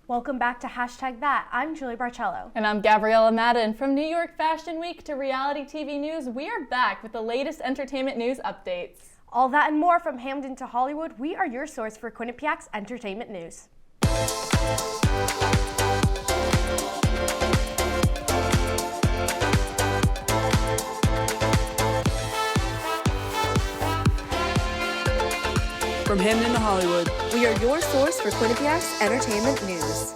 Welcome back to Hashtag That. I'm Julie Barcello. And I'm Gabriella Madden. From New York Fashion Week to reality TV news, we are back with the latest entertainment news updates. All that and more from Hamden to Hollywood, we are your source for Quinnipiac's entertainment news. From Hamden to Hollywood, we are your source for Quinnipiac's entertainment news.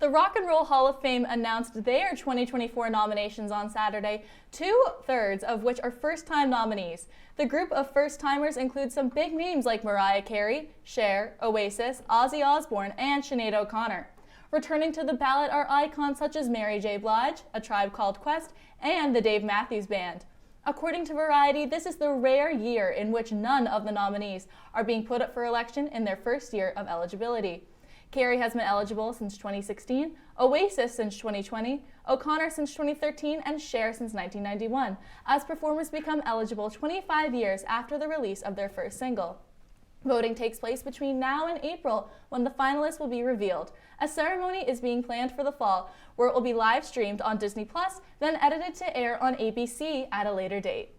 The Rock and Roll Hall of Fame announced their 2024 nominations on Saturday, 2/3 of which are first-time nominees. The group of first-timers includes some big names like Mariah Carey, Cher, Oasis, Ozzy Osbourne, and Sinead O'Connor. Returning to the ballot are icons such as Mary J. Blige, A Tribe Called Quest, and the Dave Matthews Band. According to Variety, this is the rare year in which none of the nominees are being put up for election in their first year of eligibility. Carey has been eligible since 2016, Oasis since 2020, O'Connor since 2013, and Cher since 1991, as performers become eligible 25 years after the release of their first single. Voting takes place between now and April, when the finalists will be revealed. A ceremony is being planned for the fall, where it will be live streamed on Disney+, then edited to air on ABC at a later date.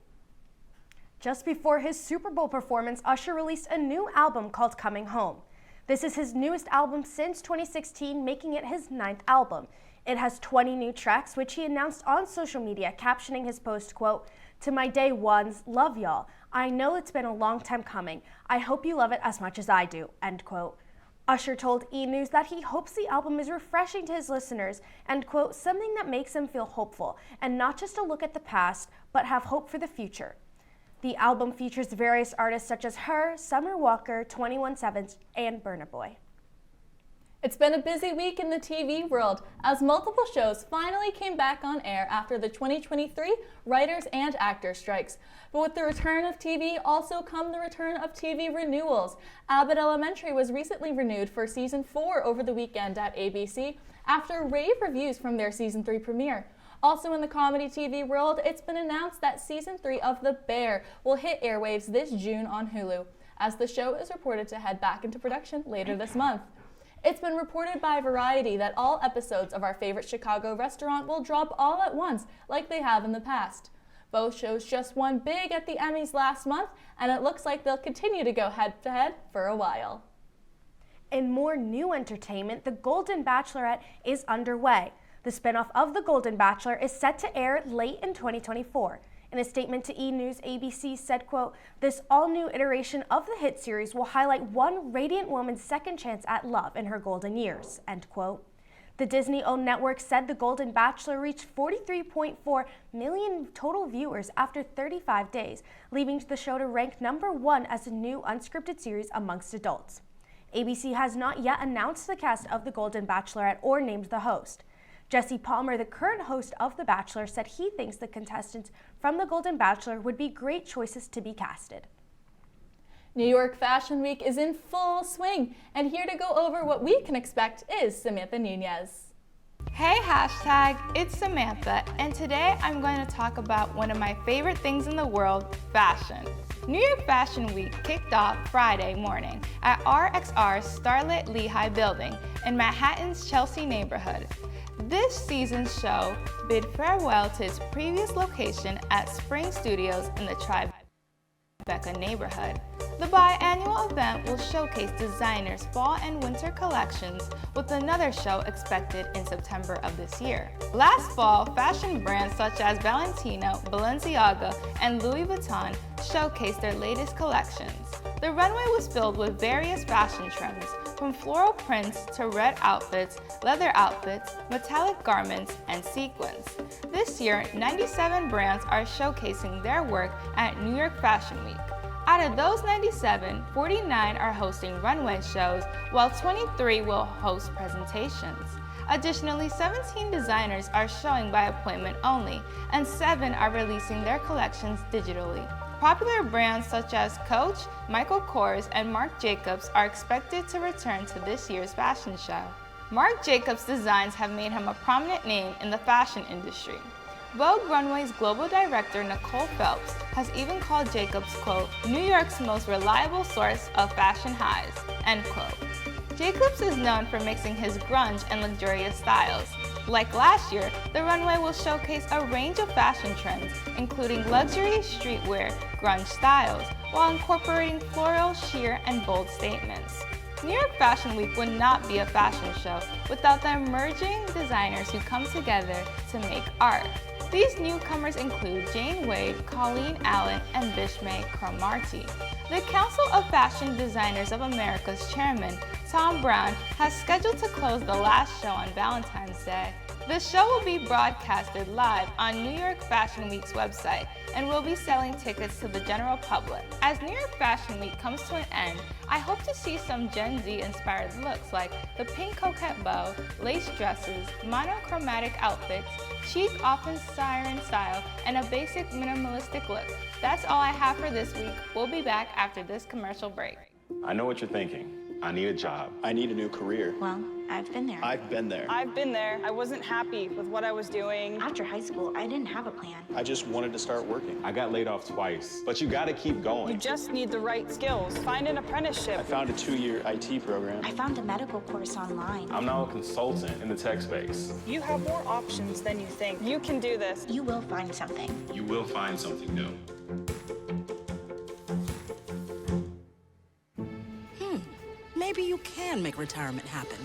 Just before his Super Bowl performance, Usher released a new album called Coming Home. This is his newest album since 2016, making it his 9th album. It has 20 new tracks, which he announced on social media, captioning his post, quote, "To my day ones, love y'all. I know it's been a long time coming. I hope you love it as much as I do," end quote. Usher told E! News that he hopes the album is refreshing to his listeners and, quote, "something that makes him feel hopeful and not just a look at the past, but have hope for the future." The album features various artists such as Her, Summer Walker, 21 Savage, and Burna Boy. It's been a busy week in the TV world as multiple shows finally came back on air after the 2023 writers and actors strikes. But with the return of TV also come the return of TV renewals. Abbott Elementary was recently renewed for season 4 over the weekend at ABC after rave reviews from their season 3 premiere. Also in the comedy TV world, it's been announced that season 3 of The Bear will hit airwaves this June on Hulu, as the show is reported to head back into production later this month. It's been reported by Variety that all episodes of Our Favorite Chicago Restaurant will drop all at once, like they have in the past. Both shows just won big at the Emmys last month, and it looks like they'll continue to go head-to-head for a while. In more new entertainment, The Golden Bachelorette is underway. The spinoff of The Golden Bachelor is set to air late in 2024. In a statement to E! News, ABC said, quote, "This all-new iteration of the hit series will highlight one radiant woman's second chance at love in her golden years," end quote. The Disney-owned network said The Golden Bachelor reached 43.4 million total viewers after 35 days, leaving the show to rank number 1 as a new unscripted series amongst adults. ABC has not yet announced the cast of The Golden Bachelorette or named the host. Jesse Palmer, the current host of The Bachelor, said he thinks the contestants from The Golden Bachelor would be great choices to be casted. New York Fashion Week is in full swing, and here to go over what we can expect is Samantha Nunez. Hey hashtag, it's Samantha, and today I'm going to talk about one of my favorite things in the world, fashion. New York Fashion Week kicked off Friday morning at RXR's Starlit Lehigh building in Manhattan's Chelsea neighborhood. This season's show bid farewell to its previous location at Spring Studios in the Tribeca neighborhood. The biannual event will showcase designers' fall and winter collections, with another show expected in September of this year. Last fall, fashion brands such as Valentino, Balenciaga, and Louis Vuitton showcased their latest collections. The runway was filled with various fashion trends, from floral prints to red outfits, leather outfits, metallic garments, and sequins. This year, 97 brands are showcasing their work at New York Fashion Week. Out of those 97, 49 are hosting runway shows, while 23 will host presentations. Additionally, 17 designers are showing by appointment only, and 7 are releasing their collections digitally. Popular brands such as Coach, Michael Kors, and Marc Jacobs are expected to return to this year's fashion show. Marc Jacobs' designs have made him a prominent name in the fashion industry. Vogue Runway's global director Nicole Phelps has even called Jacobs, quote, New York's most reliable source of fashion highs, end quote. Jacobs is known for mixing his grunge and luxurious styles. Like last year, the runway will showcase a range of fashion trends, including luxury, streetwear, grunge styles, while incorporating floral, sheer, and bold statements. New York Fashion Week would not be a fashion show without the emerging designers who come together to make art. These newcomers include Jane Wade, Colleen Allen, and Bishme Cromartie. The Council of Fashion Designers of America's chairman, Tom Brown, has scheduled to close the last show on Valentine's Day. The show will be broadcasted live on New York Fashion Week's website and will be selling tickets to the general public. As New York Fashion Week comes to an end, I hope to see some Gen Z-inspired looks like the pink coquette bow, lace dresses, monochromatic outfits, chic often siren style, and a basic minimalistic look. That's all I have for this week. We'll be back after this commercial break. I know what you're thinking. I need a job. I need a new career. Well, I've been there. I've been there. I've been there. I wasn't happy with what I was doing. After high school, I didn't have a plan. I just wanted to start working. I got laid off twice, but you gotta keep You going. just need the right skills. Find an apprenticeship. I found a 2-year IT program. I found a medical course online. I'm now a consultant in the tech space. You have more options than you think. You can do this. You will find something. You will find something new. Maybe you can make retirement happen.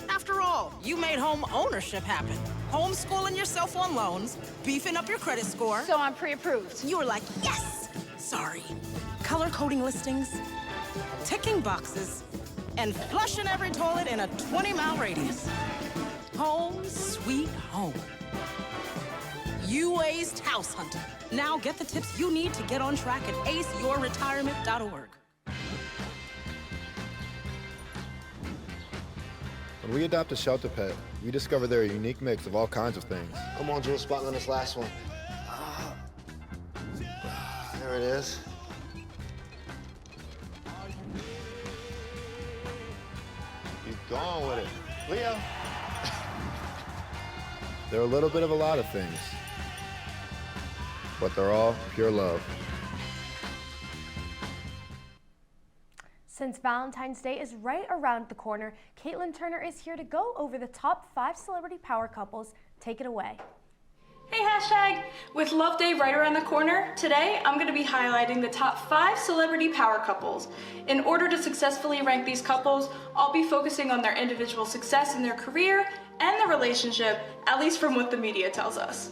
After all, you made home ownership happen. Homeschooling yourself on loans, beefing up your credit score. So I'm pre-approved. You were like, yes! Sorry. Color coding listings, ticking boxes, and flushing every toilet in a 20-mile radius. Home sweet home. You aced house hunting. Now get the tips you need to get on track at aceyourretirement.org. When we adopt a shelter pet, we discover they're a unique mix of all kinds of things. Come on, Jules, spot on this last one. There it is. Keep going with it. Leo! They're a little bit of a lot of things, but they're all pure love. Since Valentine's Day is right around the corner, Caitlin Turner is here to go over the top 5 celebrity power couples. Take it away. Hey hashtag! With Love Day right around the corner, today I'm going to be highlighting the top 5 celebrity power couples. In order to successfully rank these couples, I'll be focusing on their individual success in their career and their relationship, at least from what the media tells us.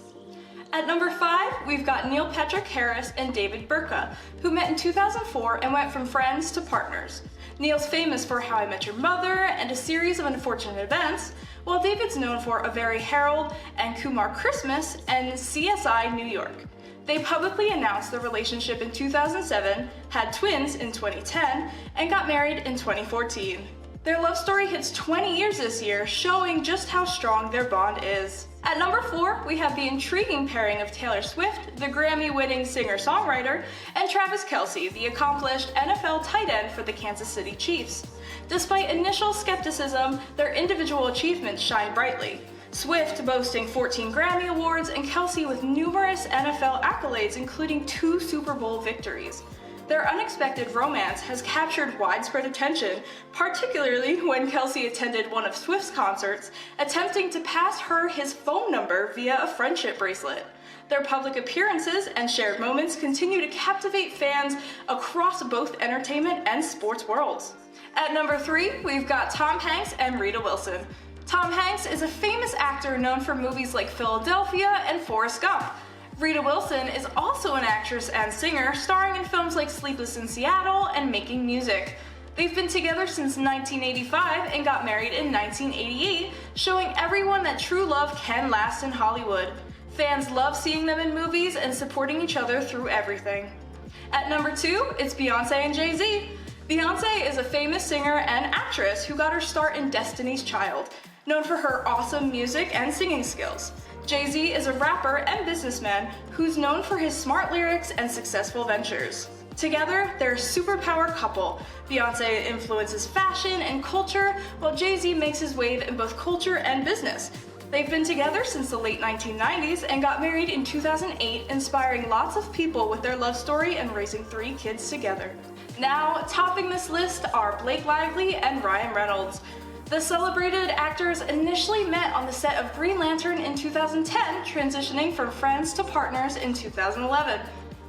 At number 5, we've got Neil Patrick Harris and David Burtka, who met in 2004 and went from friends to partners. Neil's famous for How I Met Your Mother and a series of unfortunate events, while David's known for A Very Harold and Kumar Christmas and CSI New York. They publicly announced their relationship in 2007, had twins in 2010, and got married in 2014. Their love story hits 20 years this year, showing just how strong their bond is. At number 4, we have the intriguing pairing of Taylor Swift, the Grammy-winning singer-songwriter, and Travis Kelce, the accomplished NFL tight end for the Kansas City Chiefs. Despite initial skepticism, their individual achievements shine brightly. Swift boasting 14 Grammy Awards and Kelce with numerous NFL accolades, including 2 Super Bowl victories. Their unexpected romance has captured widespread attention, particularly when Kelce attended one of Swift's concerts, attempting to pass her his phone number via a friendship bracelet. Their public appearances and shared moments continue to captivate fans across both entertainment and sports worlds. At number 3, we've got Tom Hanks and Rita Wilson. Tom Hanks is a famous actor known for movies like Philadelphia and Forrest Gump. Rita Wilson is also an actress and singer, starring in films like Sleepless in Seattle and Making Music. They've been together since 1985 and got married in 1988, showing everyone that true love can last in Hollywood. Fans love seeing them in movies and supporting each other through everything. At number 2, it's Beyonce and Jay-Z. Beyonce is a famous singer and actress who got her start in Destiny's Child, known for her awesome music and singing skills. Jay-Z is a rapper and businessman who's known for his smart lyrics and successful ventures. Together, they're a superpower couple. Beyonce influences fashion and culture, while Jay-Z makes his wave in both culture and business. They've been together since the late 1990s and got married in 2008, inspiring lots of people with their love story and raising 3 kids together. Now, topping this list are Blake Lively and Ryan Reynolds. The celebrated actors initially met on the set of Green Lantern in 2010, transitioning from friends to partners in 2011.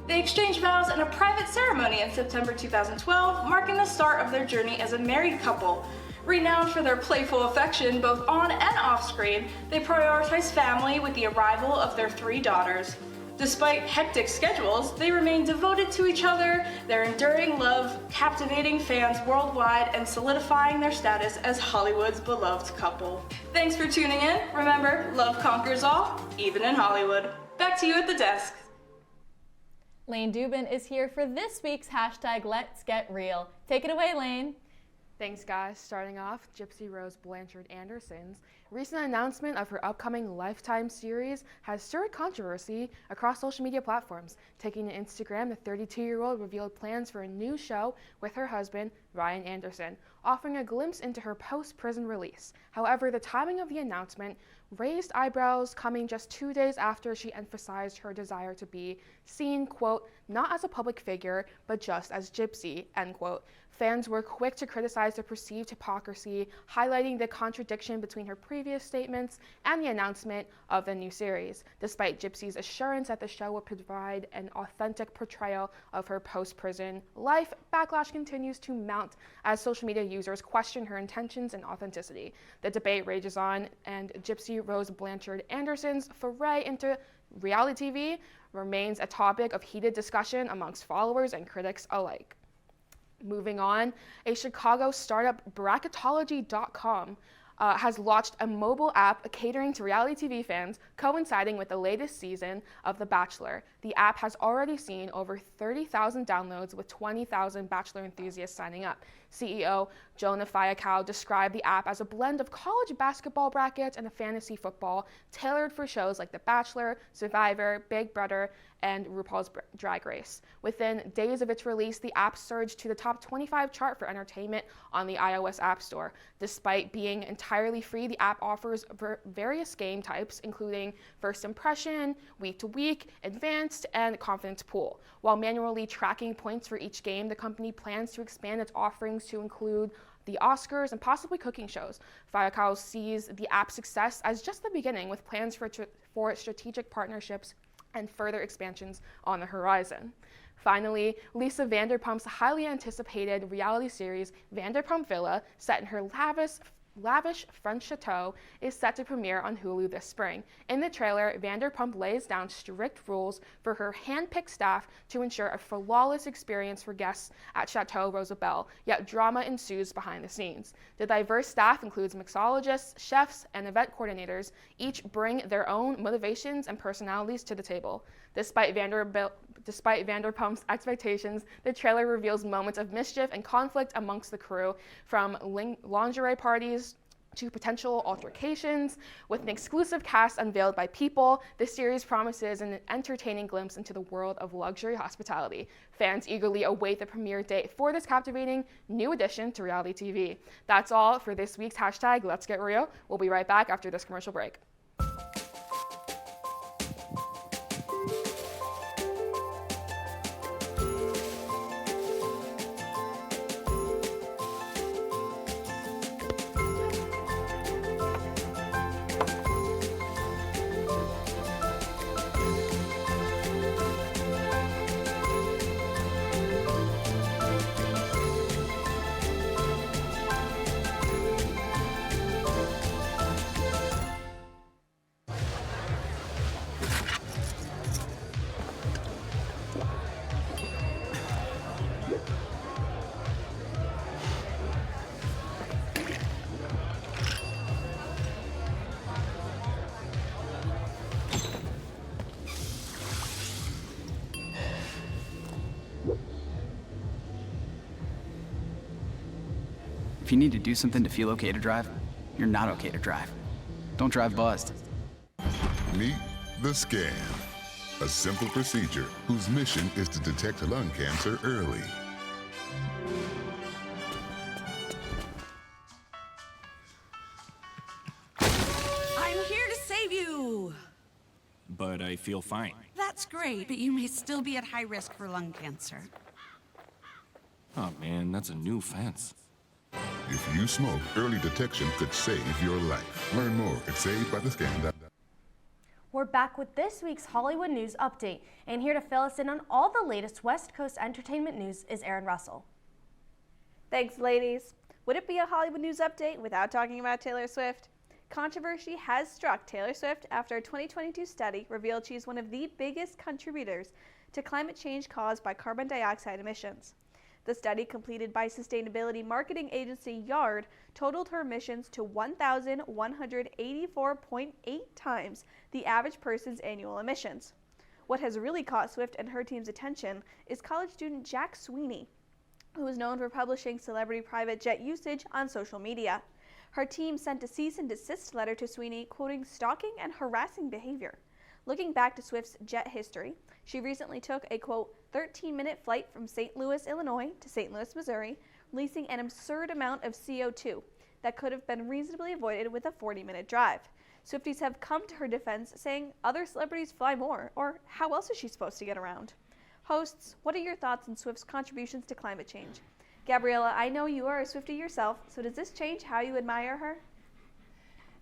They exchanged vows in a private ceremony in September 2012, marking the start of their journey as a married couple. Renowned for their playful affection both on and off screen, they prioritize family with the arrival of their 3 daughters. Despite hectic schedules, they remain devoted to each other, their enduring love captivating fans worldwide and solidifying their status as Hollywood's beloved couple. Thanks for tuning in. Remember, love conquers all, even in Hollywood. Back to you at the desk. Lane Dubin is here for this week's hashtag Let's Get Real. Take it away, Lane. Thanks, guys. Starting off, Gypsy Rose Blanchard Anderson's recent announcement of her upcoming Lifetime series has stirred controversy across social media platforms. Taking to Instagram, the 32-year-old revealed plans for a new show with her husband, Ryan Anderson, offering a glimpse into her post-prison release. However, the timing of the announcement raised eyebrows, coming just 2 days after she emphasized her desire to be seen, quote, not as a public figure, but just as Gypsy, end quote. Fans were quick to criticize the perceived hypocrisy, highlighting the contradiction between her previous statements and the announcement of the new series. Despite Gypsy's assurance that the show will provide an authentic portrayal of her post-prison life, backlash continues to mount as social media users question her intentions and authenticity. The debate rages on, and Gypsy Rose Blanchard Anderson's foray into reality TV remains a topic of heated discussion amongst followers and critics alike. Moving on, a Chicago startup, bracketology.com, has launched a mobile app catering to reality TV fans, coinciding with the latest season of The Bachelor. The app has already seen over 30,000 downloads, with 20,000 Bachelor enthusiasts signing up. CEO Jonah Fiakow described the app as a blend of college basketball brackets and a fantasy football, tailored for shows like The Bachelor, Survivor, Big Brother, and RuPaul's Drag Race. Within days of its release, the app surged to the top 25 chart for entertainment on the iOS App Store. Despite being entirely free, the app offers various game types, including First Impression, Week to Week, Advanced, and Confidence Pool. While manually tracking points for each game, the company plans to expand its offerings to include the Oscars and possibly cooking shows. Fiakow sees the app's success as just the beginning, with plans for strategic partnerships and further expansions on the horizon. Finally, Lisa Vanderpump's highly anticipated reality series, Vanderpump Villa, set in her lavish French chateau, is set to premiere on Hulu this spring. In the trailer, Vanderpump lays down strict rules for her hand-picked staff to ensure a flawless experience for guests at Chateau Rosabelle, yet drama ensues behind the scenes. The diverse staff includes mixologists, chefs, and event coordinators, each bring their own motivations and personalities to the table. Despite Vanderpump's expectations, the trailer reveals moments of mischief and conflict amongst the crew, from lingerie parties to potential altercations. With an exclusive cast unveiled by People, the series promises an entertaining glimpse into the world of luxury hospitality. Fans eagerly await the premiere date for this captivating new addition to reality TV. That's all for this week's hashtag Let's Get Real. We'll be right back after this commercial break. If you need to do something to feel okay to drive, you're not okay to drive. Don't drive buzzed. Meet the Scan, a simple procedure whose mission is to detect lung cancer early. I'm here to save you! But I feel fine. That's great, but you may still be at high risk for lung cancer. Oh man, that's a new fence. If you smoke, early detection could save your life. Learn more at SavedByTheScan.com. We're back with this week's Hollywood News Update, and here to fill us in on all the latest West Coast entertainment news is Erin Russell. Thanks, ladies. Would it be a Hollywood News Update without talking about Taylor Swift? Controversy has struck Taylor Swift after a 2022 study revealed she is one of the biggest contributors to climate change caused by carbon dioxide emissions. The study, completed by sustainability marketing agency Yard, totaled her emissions to 1,184.8 times the average person's annual emissions. What has really caught Swift and her team's attention is college student Jack Sweeney, who is known for publishing celebrity private jet usage on social media. Her team sent a cease and desist letter to Sweeney, quoting stalking and harassing behavior. Looking back to Swift's jet history, she recently took a, quote, 13-minute flight from St. Louis, Illinois to St. Louis, Missouri, releasing an absurd amount of CO2 that could have been reasonably avoided with a 40-minute drive. Swifties have come to her defense, saying other celebrities fly more, or how else is she supposed to get around? Hosts, what are your thoughts on Swift's contributions to climate change? Gabriella, I know you are a Swiftie yourself, so does this change how you admire her?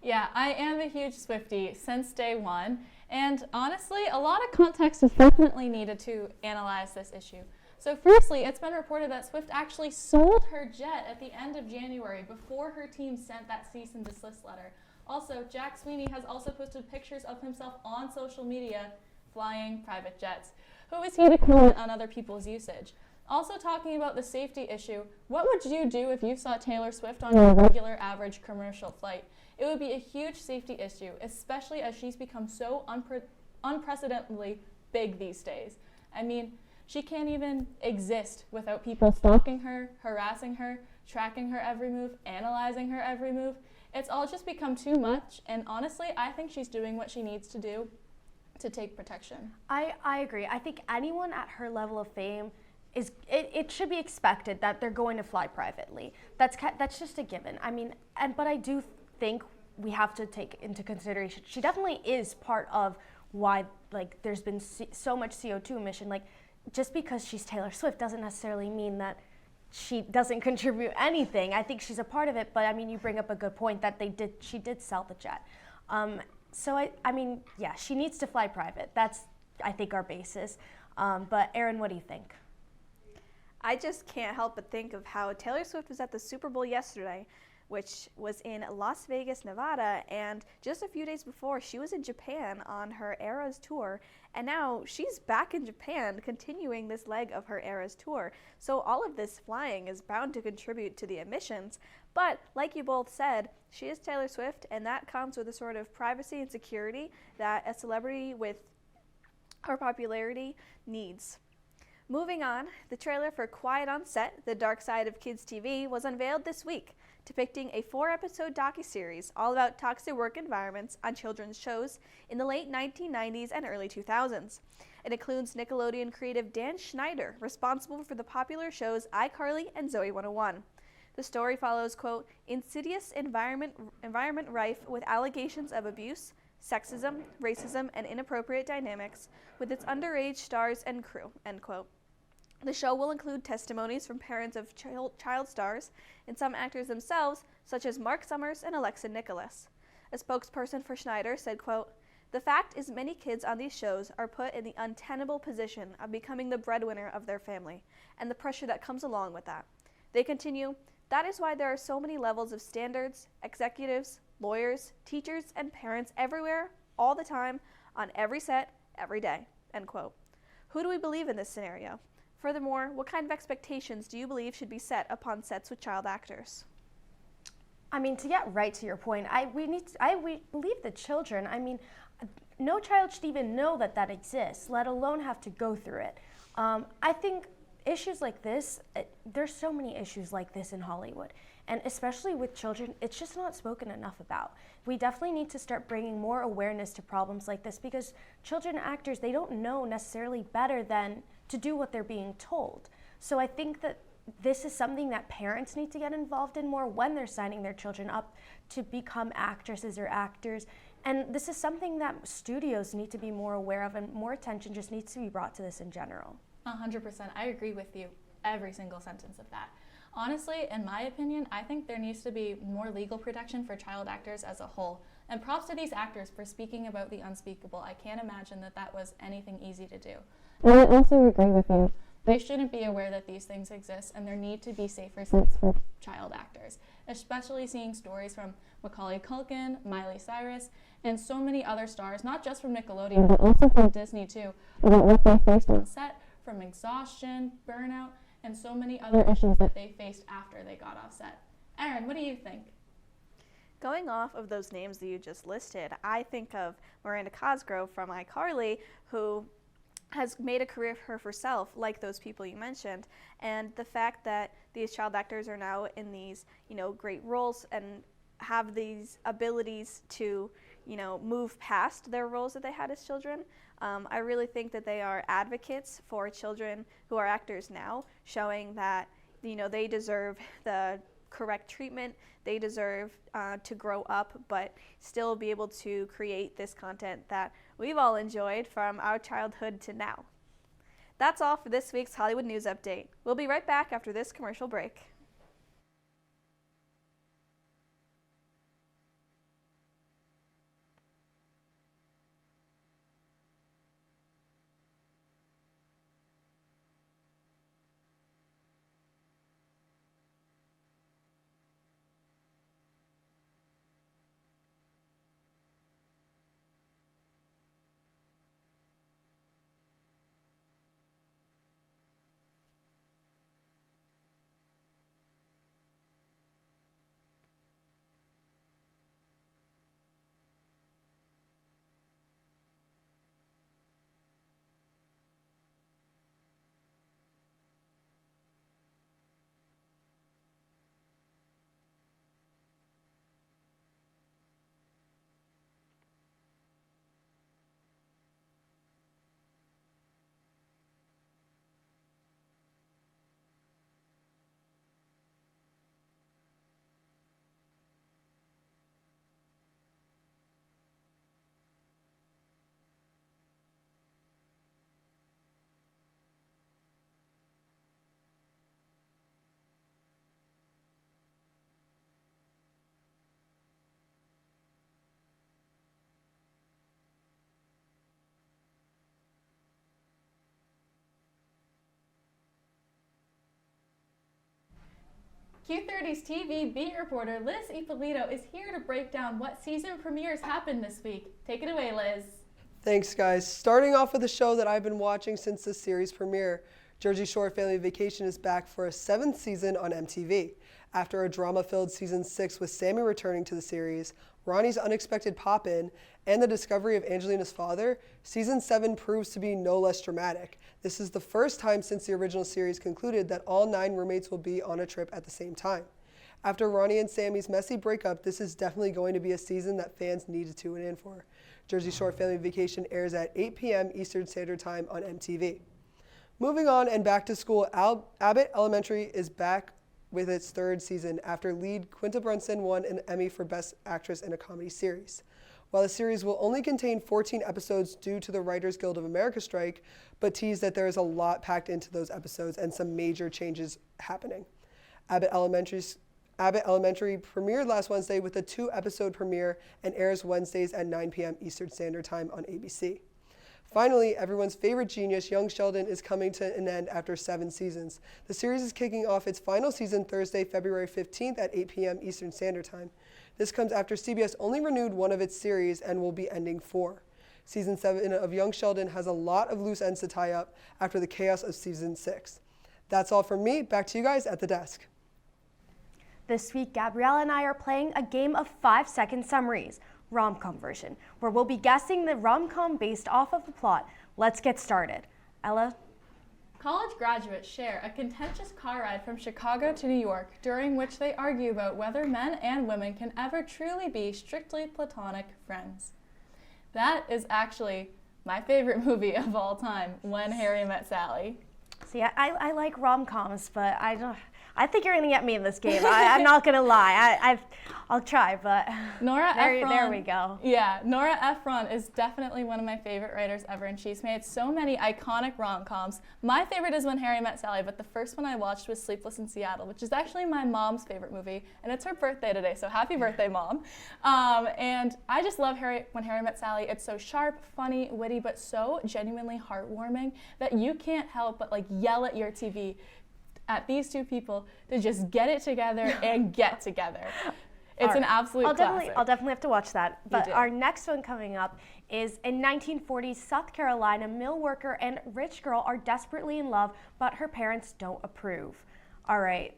Yeah, I am a huge Swiftie since day one, and honestly, a lot of context is definitely needed to analyze this issue. So firstly, it's been reported that Swift actually sold her jet at the end of January before her team sent that cease and desist letter. Also, Jack Sweeney has also posted pictures of himself on social media flying private jets. Who is he to comment on other people's usage? Also talking about the safety issue, what would you do if you saw Taylor Swift on your regular average commercial flight? It would be a huge safety issue, especially as she's become so unprecedentedly big these days. I mean, she can't even exist without people stalking her, harassing her, tracking her every move, analyzing her every move. It's all just become too much, and honestly, I think she's doing what she needs to do to take protection. I agree. I think anyone at her level of fame it should be expected that they're going to fly privately. That's just a given. I mean, but I do think we have to take into consideration she definitely is part of why there's been so much CO2 emission. Just because she's Taylor Swift doesn't necessarily mean that she doesn't contribute anything. I think she's a part of it, but I mean, you bring up a good point that she did sell the jet. So I mean, yeah, she needs to fly private. That's, I think, our basis. But Erin, what do you think? I just can't help but think of how Taylor Swift was at the Super Bowl yesterday, which was in Las Vegas, Nevada, and just a few days before, she was in Japan on her Eras tour, and now she's back in Japan continuing this leg of her Eras tour. So all of this flying is bound to contribute to the emissions, but like you both said, she is Taylor Swift, and that comes with a sort of privacy and security that a celebrity with her popularity needs. Moving on, the trailer for Quiet on Set, The Dark Side of Kids TV was unveiled this week, depicting a 4-episode docuseries all about toxic work environments on children's shows in the late 1990s and early 2000s. It includes Nickelodeon creative Dan Schneider, responsible for the popular shows iCarly and Zoey 101. The story follows, quote, insidious environment rife with allegations of abuse, sexism, racism, and inappropriate dynamics with its underage stars and crew, end quote. The show will include testimonies from parents of child stars and some actors themselves, such as Mark Summers and Alexa Nicholas. A spokesperson for Schneider said, quote, the fact is many kids on these shows are put in the untenable position of becoming the breadwinner of their family, and the pressure that comes along with that. They continue, that is why there are so many levels of standards, executives, lawyers, teachers, and parents everywhere, all the time, on every set, every day, end quote. Who do we believe in this scenario? Furthermore, what kind of expectations do you believe should be set upon sets with child actors? I mean, to get right to your point, we believe the children. I mean, no child should even know that exists, let alone have to go through it. I think issues like this, there's so many issues like this in Hollywood, and especially with children, it's just not spoken enough about. We definitely need to start bringing more awareness to problems like this, because children actors, they don't know necessarily better than to do what they're being told. So I think that this is something that parents need to get involved in more when they're signing their children up to become actresses or actors. And this is something that studios need to be more aware of, and more attention just needs to be brought to this in general. 100%, I agree with you. every single sentence of that. Honestly, in my opinion, I think there needs to be more legal protection for child actors as a whole. And props to these actors for speaking about the unspeakable. I can't imagine that that was anything easy to do. And I also agree with you. They shouldn't be aware that these things exist, and there need to be safer seats for child actors, especially seeing stories from Macaulay Culkin, Miley Cyrus, and so many other stars, not just from Nickelodeon, but also from Disney too, about what they faced on set, from exhaustion, burnout, and so many other issues that they faced after they got off set. Erin, what do you think? Going off of those names that you just listed, I think of Miranda Cosgrove from iCarly, who has made a career for herself, like those people you mentioned, and the fact that these child actors are now in these, great roles and have these abilities to, move past their roles that they had as children. I really think that they are advocates for children who are actors now, showing that, they deserve the correct treatment, they deserve to grow up, but still be able to create this content that we've all enjoyed from our childhood to now. That's all for this week's Hollywood News Update. We'll be right back after this commercial break. Q30's TV beat reporter Liz Ippolito is here to break down what season premieres happened this week. Take it away, Liz. Thanks, guys. Starting off with a show that I've been watching since the series premiere. Jersey Shore Family Vacation is back for a 7th season on MTV. After a drama-filled season 6 with Sammy returning to the series, Ronnie's unexpected pop-in, and the discovery of Angelina's father, season 7 proves to be no less dramatic. This is the first time since the original series concluded that all 9 roommates will be on a trip at the same time. After Ronnie and Sammy's messy breakup, this is definitely going to be a season that fans need to tune in for. Jersey Shore Family Vacation airs at 8 p.m. Eastern Standard Time on MTV. Moving on and back to school, Abbott Elementary is back with its 3rd season after lead Quinta Brunson won an Emmy for Best Actress in a Comedy Series. While the series will only contain 14 episodes due to the Writers Guild of America strike, but tease that there is a lot packed into those episodes and some major changes happening. Abbott Elementary premiered last Wednesday with a 2-episode premiere and airs Wednesdays at 9 p.m. Eastern Standard Time on ABC. Finally, everyone's favorite genius, Young Sheldon, is coming to an end after 7 seasons. The series is kicking off its final season Thursday, February 15th at 8 p.m. Eastern Standard Time. This comes after CBS only renewed one of its series and will be ending 4. Season 7 of Young Sheldon has a lot of loose ends to tie up after the chaos of season 6. That's all from me. Back to you guys at the desk. This week, Gabrielle and I are playing a game of 5-second summaries, rom-com version, where we'll be guessing the rom-com based off of the plot. Let's get started. Ella? College graduates share a contentious car ride from Chicago to New York, during which they argue about whether men and women can ever truly be strictly platonic friends. That is actually my favorite movie of all time, When Harry Met Sally. See, I like rom-coms, but I think you're going to get me in this game. I'm not going to lie. I'll try, but Nora Ephron. There we go. Yeah, Nora Ephron is definitely one of my favorite writers ever, and she's made so many iconic rom-coms. My favorite is When Harry Met Sally, but the first one I watched was Sleepless in Seattle, which is actually my mom's favorite movie, and it's her birthday today, so happy birthday, Mom. And I just love When Harry Met Sally. It's so sharp, funny, witty, but so genuinely heartwarming that you can't help but like yell at your TV at these two people to just get it together and get together. It's an absolute classic. I'll definitely have to watch that. But our next one coming up is in 1940s South Carolina, mill worker and rich girl are desperately in love, but her parents don't approve. All right,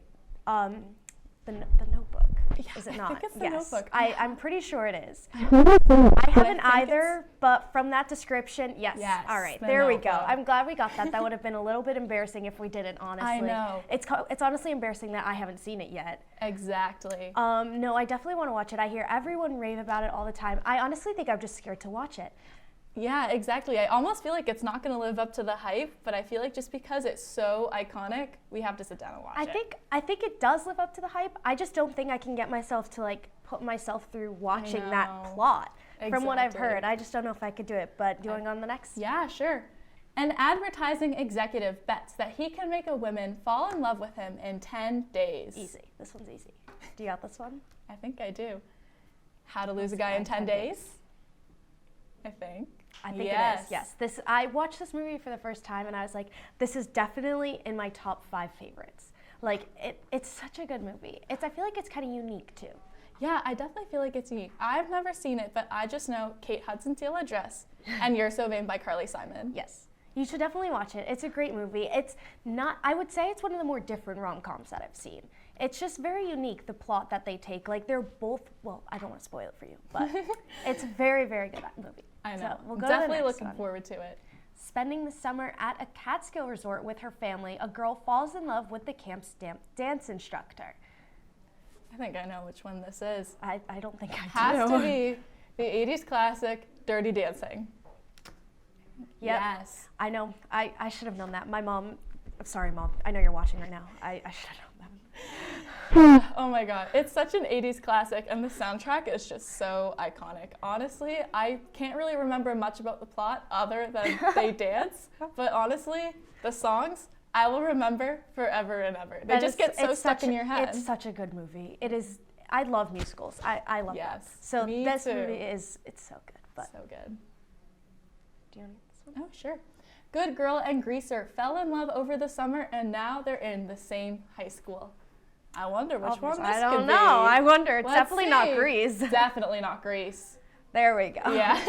the Notebook. Yeah, is it not? I think it's The Yes. Notebook. I'm pretty sure it is. I haven't either, but from that description, yes. All right, there we go. I'm glad we got that. That would have been a little bit embarrassing if we didn't, honestly. I know. It's honestly embarrassing that I haven't seen it yet. Exactly. No, I definitely want to watch it. I hear everyone rave about it all the time. I honestly think I'm just scared to watch it. Yeah, exactly. I almost feel like it's not going to live up to the hype, but I feel like just because it's so iconic, we have to sit down and watch it. I think it does live up to the hype. I just don't think I can get myself to like put myself through watching that plot. From what I've heard, I just don't know if I could do it. But going on the next? Yeah, sure. An advertising executive bets that he can make a woman fall in love with him in 10 days. Easy. This one's easy. Do you got this one? I think I do. How to Lose a Guy in 10 Days? I think it is. Yes. I watched this movie for the first time and I was like, this is definitely in my top 5 favorites. Like it's such a good movie. I feel like it's kind of unique too. Yeah, I definitely feel like it's unique. I've never seen it, but I just know Kate Hudson's Yellow Dress and You're So Vain by Carly Simon. Yes. You should definitely watch it. It's a great movie. It's not, I would say it's one of the more different rom-coms that I've seen. It's just very unique, the plot that they take. Like they're both, well, I don't want to spoil it for you, but it's a very, very good movie. I know. So we'll go definitely to the next looking one. forward to it. Spending the summer at a Catskill resort with her family, a girl falls in love with the camp's dance instructor. I think I know which one this is. I don't think I do. Has to be the 80s classic, Dirty Dancing. Yep. Yes. I know. I should have known that. My mom, I'm sorry, Mom. I know you're watching right now. I should have known that. Oh my God. It's such an 80s classic, and the soundtrack is just so iconic. Honestly, I can't really remember much about the plot other than they dance, but honestly, the songs, I will remember forever and ever. They just get so stuck in your head. It's such a good movie. It is. I love musicals. I love them. So this movie it's so good. But so good. Do you want this one? Oh, sure. Good Girl and Greaser fell in love over the summer, and now they're in the same high school. I wonder which one this could be. I don't know. I wonder. It's Let's definitely see. not Grease. Definitely not Grease. There we go. Yeah.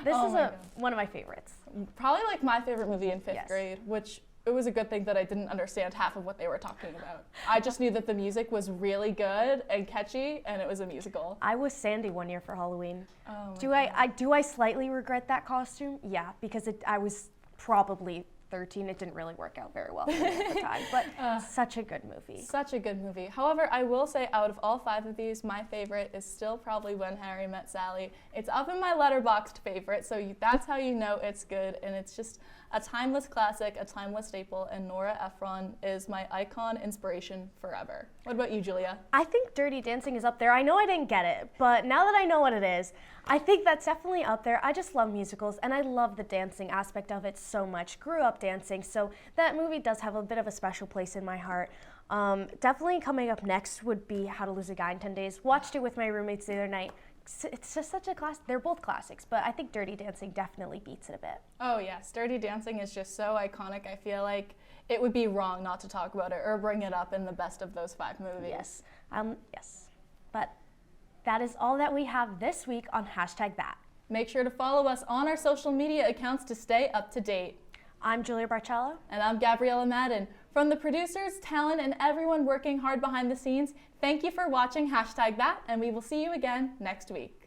This is one of my favorites. Probably like my favorite movie in 5th grade, which it was a good thing that I didn't understand half of what they were talking about. I just knew that the music was really good and catchy, and it was a musical. I was Sandy one year for Halloween. Oh Do I slightly regret that costume? Yeah, because I was probably 13. It didn't really work out very well for me at the time, but such a good movie. Such a good movie. However, I will say out of all 5 of these, my favorite is still probably When Harry Met Sally. It's up in my Letterboxd favorite, so that's how you know it's good, and it's just a timeless classic, a timeless staple, and Nora Ephron is my icon inspiration forever. What about you, Julia? I think Dirty Dancing is up there. I know I didn't get it, but now that I know what it is, I think that's definitely up there. I just love musicals, and I love the dancing aspect of it so much. Grew up dancing, so that movie does have a bit of a special place in my heart. Definitely coming up next would be How to Lose a Guy in 10 Days. Watched it with my roommates the other night. It's just such a class. They're both classics, but I think Dirty Dancing definitely beats it a bit. Oh yes, Dirty Dancing is just so iconic. I feel like it would be wrong not to talk about it or bring it up in the best of those 5 movies. Yes, yes. But that is all that we have this week on #that. Make sure to follow us on our social media accounts to stay up to date. I'm Julia Barcello. And I'm Gabriella Madden. From the producers, talent, and everyone working hard behind the scenes, thank you for watching #that, and we will see you again next week.